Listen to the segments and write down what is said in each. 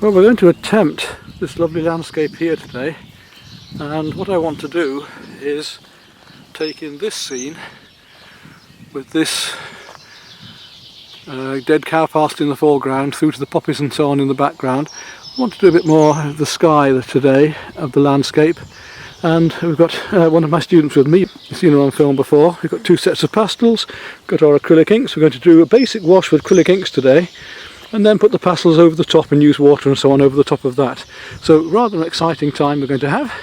Well, we're going to attempt this lovely landscape here today, and what I want to do is take in this scene with this dead cow pasture in the foreground through to the poppies and so on in the background. I want to do a bit more of the sky today, of the landscape, and we've got one of my students with me. You've seen her on film before. We've got two sets of pastels, got our acrylic inks. We're going to do a basic wash with acrylic inks today, and then put the pastels over the top and use water and so on over the top of that. So rather an exciting time we're going to have.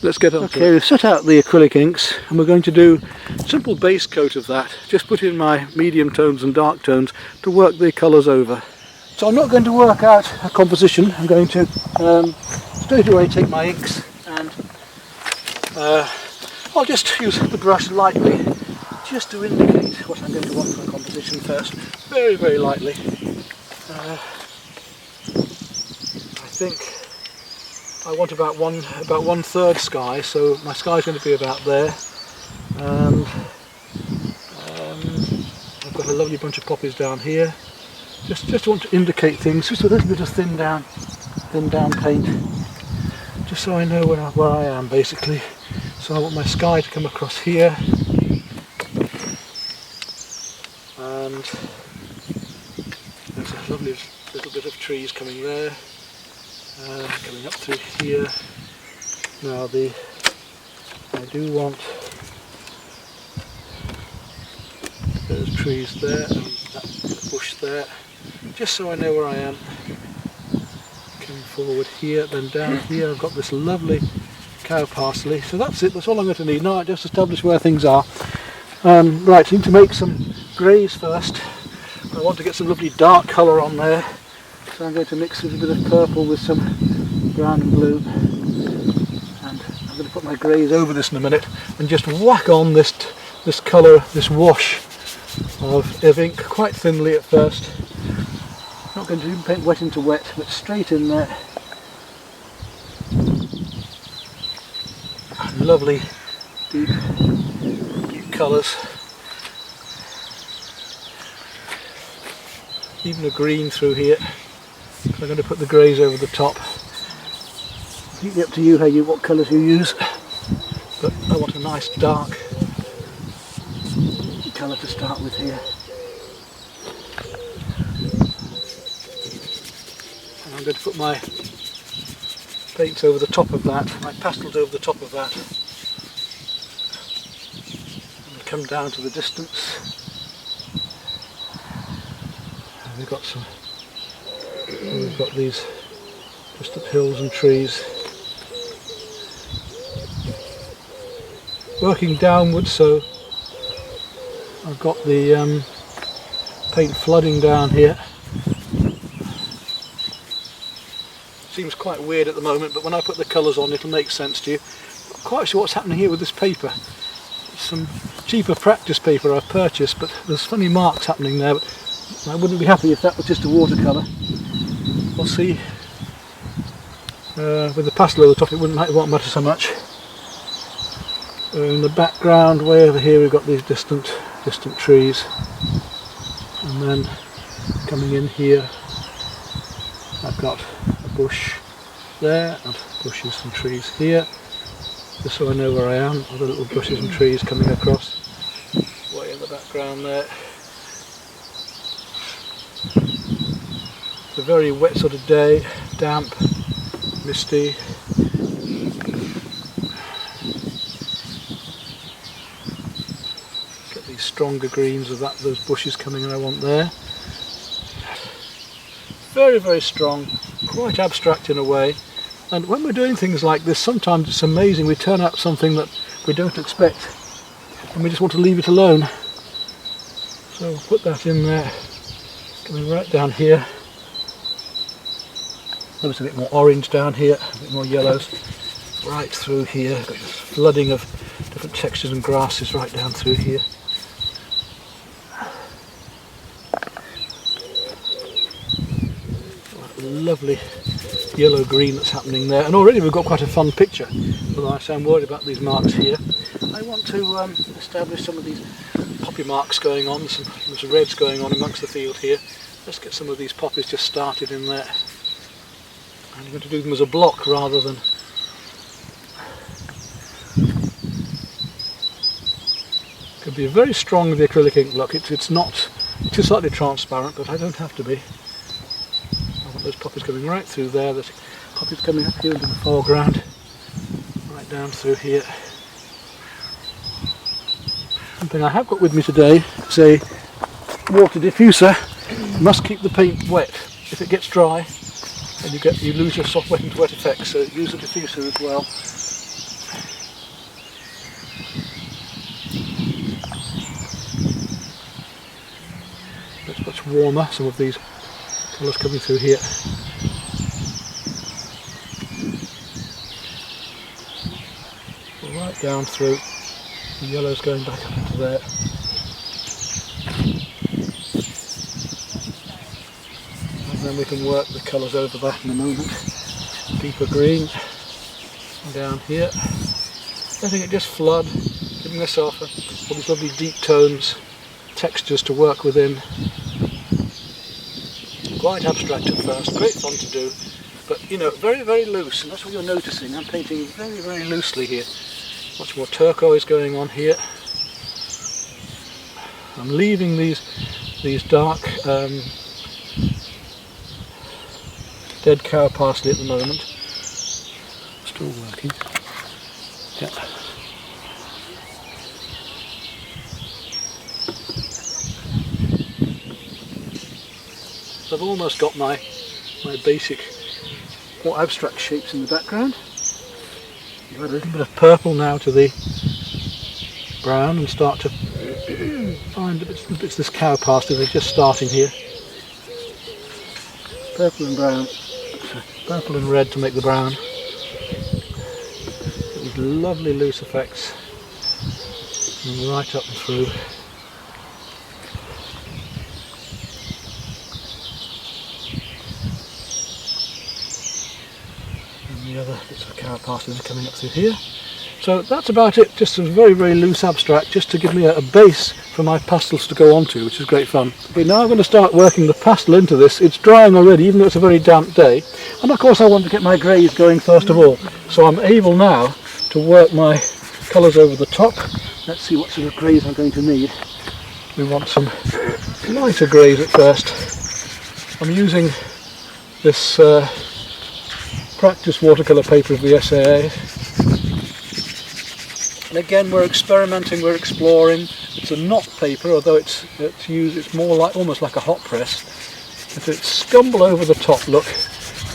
Let's get on. Okay, we've set out the acrylic inks and we're going to do a simple base coat of that. Just put in my medium tones and dark tones to work the colours over. So I'm not going to work out a composition. I'm going to straight away take my inks and I'll just use the brush lightly just to indicate what I'm going to want for a composition first. Very, very lightly. I think I want about one third sky, so my sky is going to be about there, and I've got a lovely bunch of poppies down here. Just want to indicate things, just a little bit of thin down paint, just so I know where I am basically. So I want my sky to come across here, and there's a lovely little bit of trees coming there, coming up through here. Now I do want those trees there and that bush there, just so I know where I am. Coming forward here, then down here I've got this lovely cow parsley. So that's it, that's all I'm going to need. Now I just establish where things are. Right, I need to make some greys first. I want to get some lovely dark colour on there, so I'm going to mix a little bit of purple with some brown and blue, and I'm going to put my greys over this in a minute and just whack on this colour, this wash of ink quite thinly at first. Not going to do paint wet into wet, but straight in there. Lovely deep colours. Even a green through here. So I'm going to put the greys over the top. Completely up to you what colours you use, but I want a nice dark colour to start with here. And I'm going to put my paints over the top of that, my pastels over the top of that, and come down to the distance. We've got these just up hills and trees. Working downwards, so I've got the paint flooding down here. Seems quite weird at the moment, but when I put the colours on it'll make sense to you. Not quite sure what's happening here with this paper. It's some cheaper practice paper I've purchased, but there's funny marks happening there. But I wouldn't be happy if that was just a watercolour. We'll see. With the pastel over the top it won't matter so much. In the background, way over here, we've got these distant trees, and then coming in here I've got a bush there and bushes and trees here, just so I know where I am. Other little bushes and trees coming across way in the background there. It's a very wet sort of day, damp, misty. Get these stronger greens of those bushes coming I want there. Very, very strong, quite abstract in a way. And when we're doing things like this, sometimes it's amazing. We turn out something that we don't expect, and we just want to leave it alone. So we'll put that in there, coming right down here. There's a bit more orange down here, a bit more yellows right through here. Got this flooding of different textures and grasses right down through here. Lovely yellow green that's happening there, and already we've got quite a fun picture, although I say I'm worried about these marks here. I want to establish some of these poppy marks going on, some reds going on amongst the field here. Let's get some of these poppies just started in there. I'm going to do them as a block rather than could be very strong with the acrylic ink block. It's just slightly transparent, but I don't have to be. I want those poppies coming right through there. There's poppies coming up here into the foreground, right down through here. Something I have got with me today is a water diffuser. You must keep the paint wet. If it gets dry, then you lose your soft wet into wet effect. So use a diffuser as well. It's much warmer. Some of these colours coming through here. Right down through. The yellow's going back up into there. And then we can work the colours over that in a moment. Deeper green. And down here. Letting it just flood. Giving myself all these lovely deep tones, textures to work within. Quite abstract at first, great fun to do. But you know, very, very loose. And that's what you're noticing. I'm painting very, very loosely here. Much more turquoise going on here. I'm leaving these dark dead cow parsley at the moment. Still working. Yeah. So I've almost got my basic more abstract shapes in the background. Add a little bit of purple now to the brown and start to find it's this cow parsley. They're just starting here. Purple and brown, purple and red to make the brown. These lovely loose effects and right up and through. The other bits of cow parsley are coming up through here. So that's about it, just a very, very loose abstract, just to give me a base for my pastels to go onto, which is great fun. Okay, now I'm going to start working the pastel into this. It's drying already, even though it's a very damp day. And of course I want to get my greys going first of all. So I'm able now to work my colours over the top. Let's see what sort of greys I'm going to need. We want some lighter greys at first. I'm using this practice watercolour paper of the SAA, and again we're experimenting, we're exploring. It's a knot paper, although it's more like almost like a hot press. If it scumble over the top, look,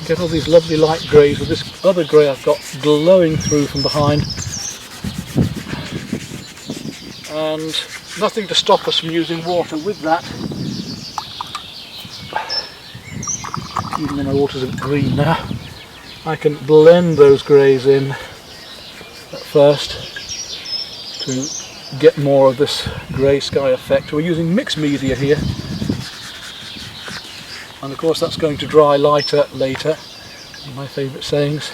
you get all these lovely light greys with this other grey I've got glowing through from behind, and nothing to stop us from using water with that. Even though my water's a bit green now, I can blend those greys in at first to get more of this grey sky effect. We're using mixed media here, and of course that's going to dry lighter later, one of my favourite sayings.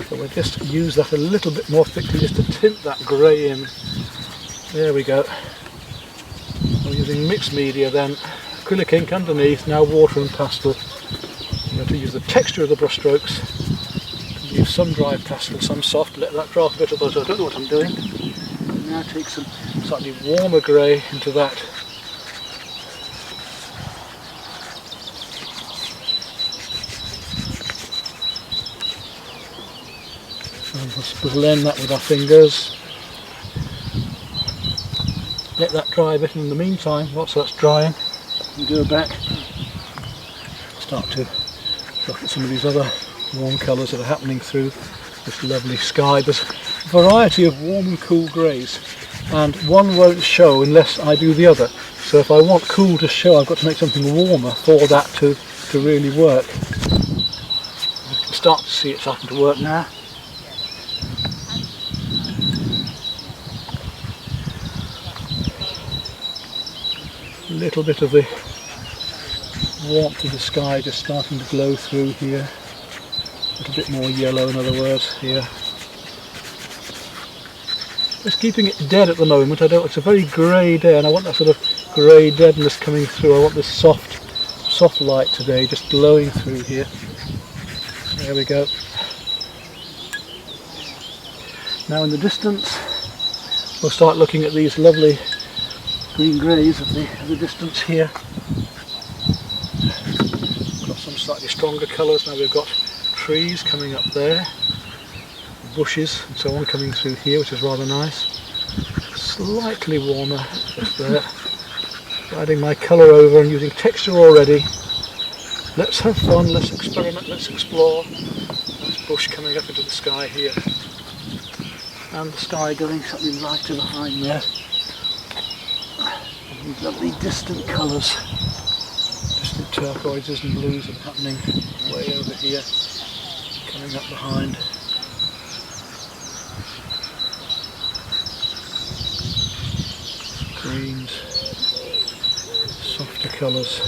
So we'll just use that a little bit more thickly just to tint that grey in. There we go. We're using mixed media then, acrylic ink underneath, now water and pastel. I'm going to use the texture of the brush strokes, leave some dry pastel, some soft, let that dry off a bit, otherwise I don't know what I'm doing. And now take some slightly warmer grey into that. And we'll blend that with our fingers. Let that dry a bit, and in the meantime, whilst that's drying, we go back, start to look at some of these other warm colours that are happening through this lovely sky. There's a variety of warm and cool greys, and one won't show unless I do the other. So if I want cool to show, I've got to make something warmer for that to really work. You can start to see it's starting to work now. A little bit of the warmth of the sky just starting to glow through here. A little bit more yellow, in other words, here. Just keeping it dead at the moment. It's a very grey day, and I want that sort of grey deadness coming through. I want this soft light today, just glowing through here. There we go. Now in the distance we'll start looking at these lovely green greys of the distance here. Got some slightly stronger colours. Now we've got trees coming up there, bushes and so on coming through here, which is rather nice. Slightly warmer just there. Adding my colour over and using texture already. Let's have fun, let's experiment, let's explore. Nice bush coming up into the sky here. And the sky going slightly lighter behind there. And these lovely distant colours. Distant turquoises and blues are happening way over here. Coming up behind. Greens, softer colours.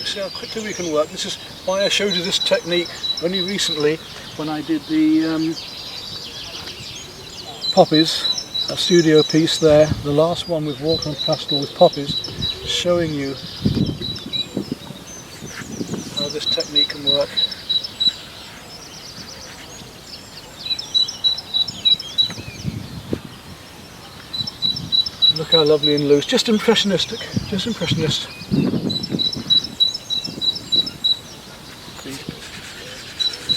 See how quickly we can work. This is why I showed you this technique only recently when I did the Poppies, a studio piece there, the last one with water and pastel with Poppies, showing you how this technique can work. Look how lovely and loose, just impressionistic, just impressionist.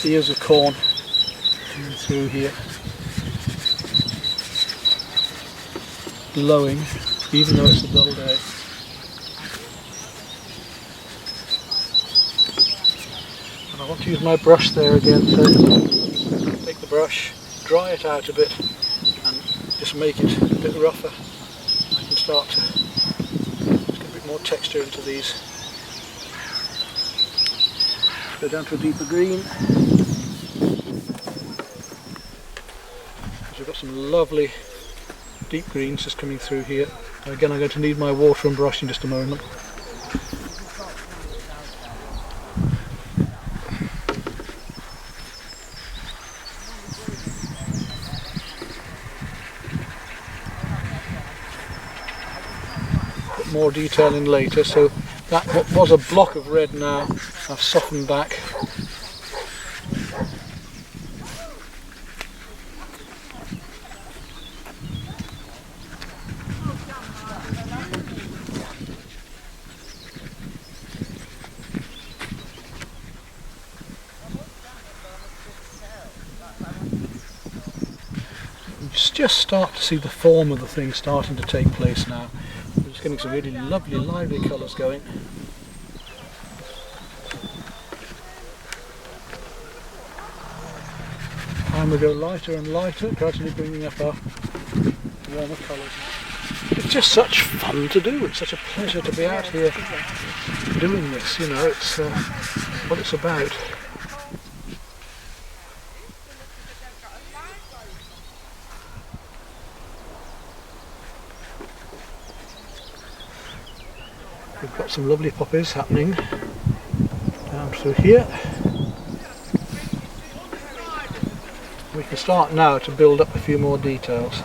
The ears of corn coming through here, glowing even though it's a dull day. And I want to use my brush there again, so take the brush, dry it out a bit and just make it a bit rougher. Start to get a bit more texture into these. Go down to a deeper green. So we've got some lovely deep greens just coming through here. Again, I'm going to need my water and brush in just a moment. More detail in later, so that what was a block of red now I've softened back. Just start to see the form of the thing starting to take place now. We're just getting some really lovely, lively colours going. And we go lighter and lighter, gradually bringing up our warmer colours. It's just such fun to do. It's such a pleasure to be out here doing this. You know, it's what it's about. We've got some lovely poppies happening down through here. We can start now to build up a few more details.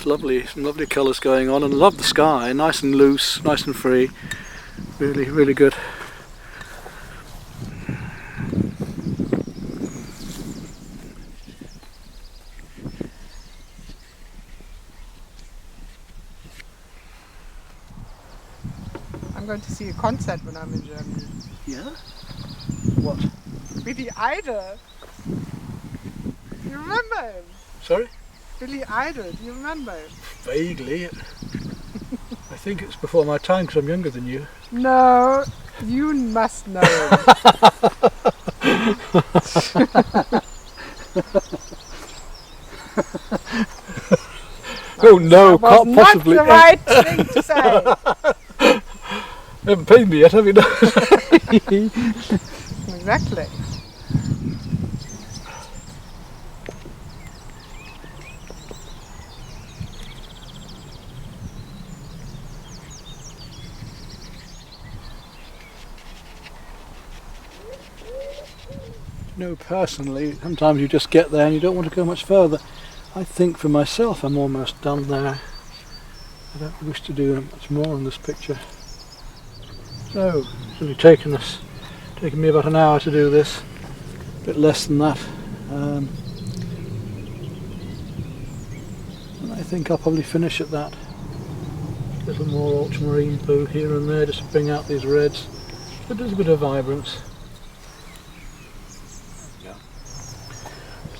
Lovely, some lovely colours going on, and I love the sky, nice and loose, nice and free, really, really good. I'm going to see a concert when I'm in Germany. Yeah? What? Billy Idol. You remember him? Sorry? Billy Idol, do you remember him? Vaguely. I think it's before my time because I'm younger than you. No, you must know him. Oh no, That can't was possibly. not the right thing to say. You haven't paid me yet, have you? Exactly. No, personally, sometimes you just get there and you don't want to go much further. I think for myself I'm almost done there. I don't wish to do much more on this picture. So, it's only taken me about an hour to do this, a bit less than that. And I think I'll probably finish at that. A little more ultramarine blue here and there just to bring out these reds, but there's a bit of vibrance.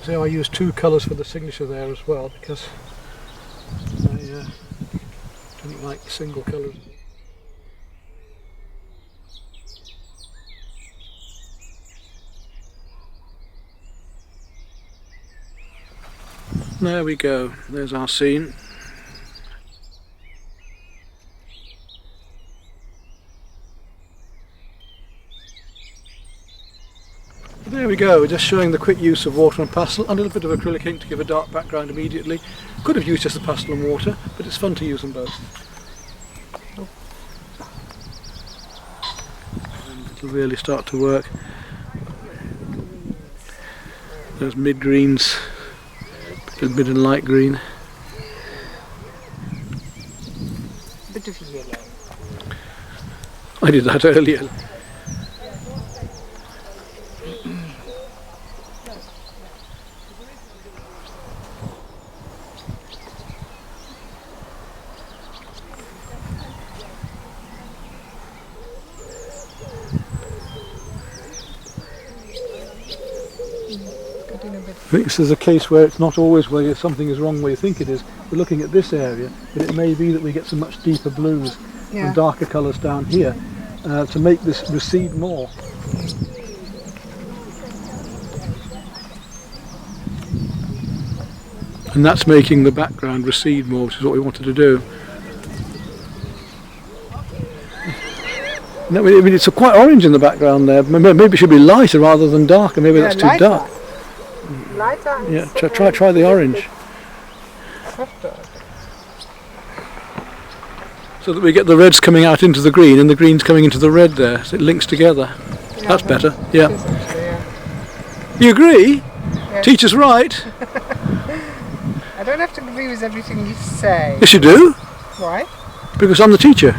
So I use two colours for the signature there as well, because I don't like single colours. There we go, there's our scene. There we go, just showing the quick use of water and pastel and a little bit of acrylic ink to give a dark background immediately. Could have used just the pastel and water, but it's fun to use them both. And it'll really start to work. Those mid-greens, mid and light green. Bit of yellow. I did that earlier. I think this is a case where it's not always where something is wrong where you think it is. We're looking at this area, but it may be that we get some much deeper blues and darker colours down here to make this recede more. And that's making the background recede more, which is what we wanted to do. I mean, it's quite orange in the background there. Maybe it should be lighter rather than darker. Maybe that's too dark. Lighter. Yeah, try the orange. So that we get the reds coming out into the green and the greens coming into the red there. So it links together. Yeah, that's better. Yeah. Actually, yeah. You agree? Yes. Teacher's right. I don't have to agree with everything you say. Yes, you do. Why? Because I'm the teacher.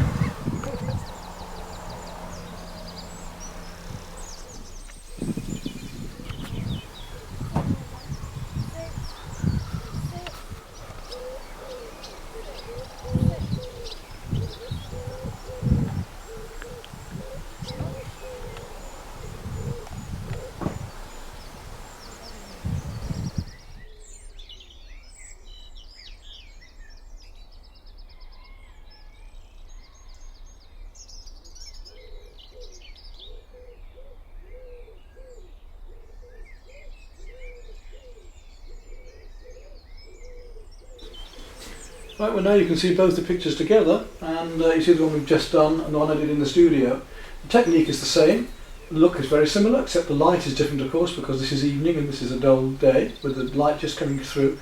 Right, well now you can see both the pictures together, and you see the one we've just done and the one I did in the studio. The technique is the same, the look is very similar, except the light is different of course, because this is evening and this is a dull day with the light just coming through.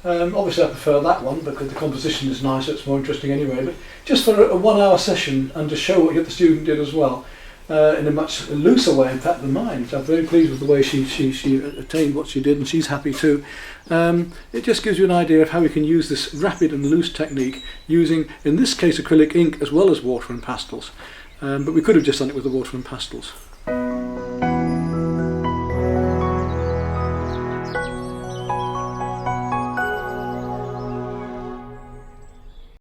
Obviously I prefer that one because the composition is nicer, it's more interesting anyway, but just for a 1 hour session and to show what the student did as well, in a much looser way in fact than mine. So I'm very pleased with the way she attained what she did, and she's happy too. It just gives you an idea of how we can use this rapid and loose technique using, in this case, acrylic ink as well as water and pastels. But we could have just done it with the water and pastels.